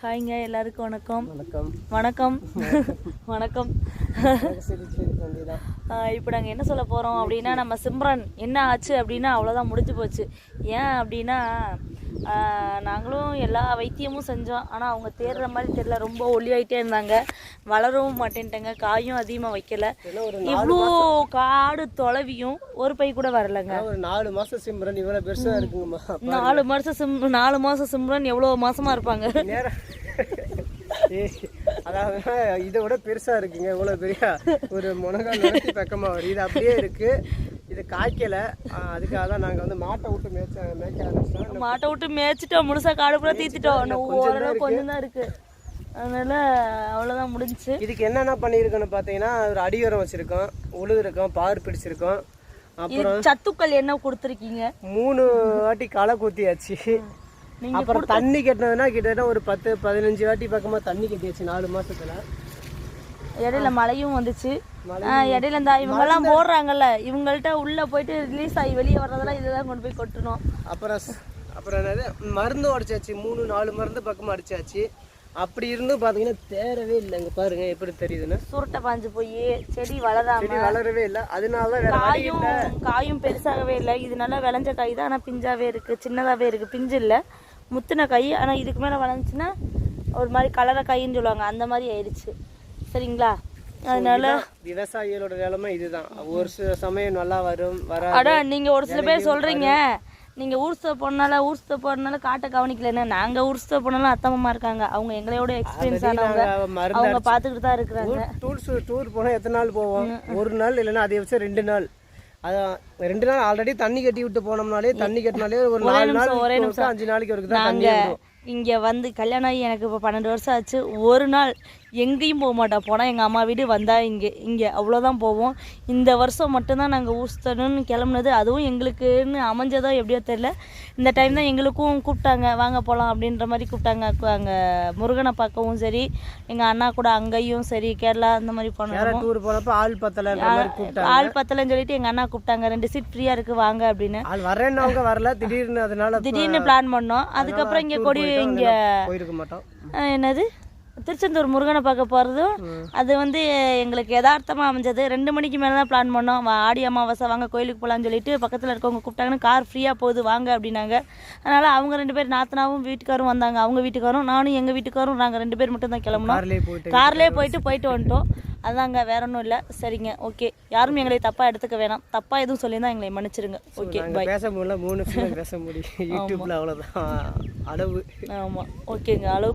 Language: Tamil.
ஹாய்ங்க எல்லாருக்கும் வணக்கம். வணக்கம் வணக்கம் வணக்கம். இப்போ நாங்கள் என்ன சொல்ல போகிறோம் அப்படின்னா, நம்ம சிம்ரன் என்ன ஆச்சு அப்படின்னா அவ்வளோதான், முடிஞ்சு போச்சு. ஏன் அப்படின்னா நாங்களும் எல்லா வைத்தியமும் செஞ்சோம், ஆனால் அவங்க தேடுற மாதிரி தெரியல. ரொம்ப ஒல்லியாயிட்டே இருந்தாங்க, வளரவும் மாட்டேன்ட்டாங்க, காயும் அதிகமாக வைக்கல. இவ்வளோ காடு தொலைவியும் ஒரு பை கூட வரலைங்க. ஒரு 4 மாசம் சிம்ரன் இவ்வளோ பெருசாக இருக்குங்கம்மா. 4 மாதம் சிம்ரன் எவ்வளோ மாசமாக இருப்பாங்க. அதாவது இதை விட பெருசா இருக்குங்க. இவ்வளவு பெரிய ஒரு முனகால் நிலத்தி பக்கமா வரும். இது அப்படியே இருக்கு, இது காய்க்கல. அதுக்காக தான் நாங்க வந்து மாட்டை விட்டு மேய்க்க ஆரம்பிச்சோம். மாட்டை விட்டு மேய்ச்சிட்டோம், முழுசா காடு கூட தீத்துட்டோம். கொஞ்சம் தான் இருக்கு, அதனால அவ்வளோதான் முடிஞ்சிச்சு. இதுக்கு என்னென்ன பண்ணியிருக்கோன்னு பார்த்தீங்கன்னா, ஒரு அடி உரம் வச்சிருக்கோம், உழுது இருக்கோம், பார் பிடிச்சிருக்கோம். அப்புறம் சத்துக்கள் என்ன கொடுத்துருக்கீங்க, 3 வாட்டி களை குத்தியாச்சு. அப்புறம் தண்ணி கட்டினதுன்னா கிட்டத்தட்ட ஒரு 10-15 வாட்டி பக்கமா தண்ணி கட்டியாச்சு 4 மாசத்துல. இடையில மழையும் வந்துச்சு. இடையில இந்த இவங்கெல்லாம் போடுறாங்கல்ல, இவங்கள்ட்ட உள்ள போயிட்டு ரிலீஸ் ஆகி வெளியே வர்றதெல்லாம் இதுதான் கொண்டு போய் கொட்டணும். அப்புறம் என்னது, மருந்து அடிச்சாச்சு, 3-4 மருந்து பக்கமா அடிச்சாச்சு. அப்படி இருந்து பாத்தீங்கன்னா தேரவே இல்லைங்க. பாருங்க எப்படி தெரியுதுன்னு, சுருட்டை பாஞ்சு போய் செடி வளரவே இல்லை. அதனால காயும் பெருசாகவே இல்லை. இது நல்லா விளைஞ்ச காய் தான், ஆனால் பிஞ்சாவே இருக்கு, சின்னதாவே இருக்கு, பிஞ்சு இல்லை, முத்தின காய். ஆனால் இதுக்கு மேலே வளர்ந்துச்சுன்னா ஒரு மாதிரி கலர காயின்னு சொல்லுவாங்க, அந்த மாதிரி ஆயிடுச்சு. சரிங்களா? அதனால விவசாயிகளோட நிலைமை இதுதான். ஒரு சில சமயம் நல்லா வரும், வராது. அட நீங்க ஒரு சில பேர் சொல்றீங்க, நீங்க ஊர்ஸ்த போனால காட்டை கவனிக்கலன்னு. நாங்க ஊர்ஸ்த போனாலும் அத்தம்மா இருக்காங்க, அவங்க எங்களையோட எக்ஸ்பீரியன்ஸ் ஆனவங்க, அவங்க பாத்துக்கிட்டு தான் இருக்கிறாங்க. டூர் போனா எத்தனை நாள் போவோம்? ஒரு நாள் இல்லைன்னா அதை வச்சு 2 நாள். அதான் 2 நாள் ஆல்ரெடி தண்ணி கட்டி விட்டு போனோம்னாலே, தண்ணி கட்டினாலே ஒரு 4 நாள், ஒரே நிமிஷம் 5 நாளைக்கு வரைக்கும் தான் தண்ணி வரும். இங்கே வந்து கல்யாணம் ஆகி எனக்கு இப்போ 12 வருஷம் ஆச்சு. ஒரு நாள் எங்கேயும் போக மாட்டோம். போனால் எங்கள் அம்மா வீடு, வந்தால் இங்கே அவ்வளோதான் போவோம். இந்த வருஷம் மட்டும்தான் நாங்கள் ஊர்த்தணும்னு கிளம்புனது. அதுவும் எங்களுக்குன்னு அமைஞ்சதோ எப்படியோ தெரியல. இந்த டைம் தான் எங்களுக்கும் கூப்பிட்டாங்க, வாங்க போகலாம் அப்படின்ற மாதிரி கூப்பிட்டாங்க. அங்கே முருகனை பார்க்கவும் சரி, எங்கள் அண்ணா கூட அங்கேயும் சரி, கேரளா அந்த மாதிரி போனோம். டூர் போனப்போ ஆள் பத்தலைன்னு சொல்லிட்டு எங்கள் அண்ணா கூப்பிட்டாங்க, 2 சீட் ஃப்ரீயாக இருக்குது வாங்க அப்படின்னு. வரேன்னவங்க வரல, திடீர்னு பிளான் பண்ணோம். அதுக்கப்புறம் இங்கே கொடி இங்கே போயிருக்க மாட்டோம். என்னது திருச்செந்தூர் முருகனை பார்க்க போகிறதும் அது வந்து எங்களுக்கு யதார்த்தமாக அமைஞ்சது. 2 மணிக்கு மேலே தான் பிளான் பண்ணோம். ஆடி அமாவாசை வாங்க கோயிலுக்கு போகலான்னு சொல்லிட்டு பக்கத்தில் இருக்கவங்க கூப்பிட்டாங்கன்னு, கார் ஃப்ரீயாக போகுது வாங்க அப்படின்னாங்க. அதனால் அவங்க 2 பேர், நாத்தனாவும் வீட்டுக்காரும் வந்தாங்க, அவங்க வீட்டுக்காரும் நானும் எங்கள் வீட்டுக்காரும், நாங்கள் 2 பேர் மட்டும் தான் கிளம்புனோம். கார்லேயே போயிட்டு வந்துட்டோம். அதாங்க, வேற ஒன்றும் இல்லை. சரிங்க, ஓகே. யாரும் எங்களை தப்பாக எடுத்துக்க வேணாம். தப்பாக எதுவும் சொல்லியிருந்தா எங்களை மன்னிச்சிருங்க. ஓகே, பாய். பேச முடியல, 3 பேச முடியும் யூடியூப்ல, அவ்வளோதான் அளவு. ஆமாம், ஓகேங்க, அளவு.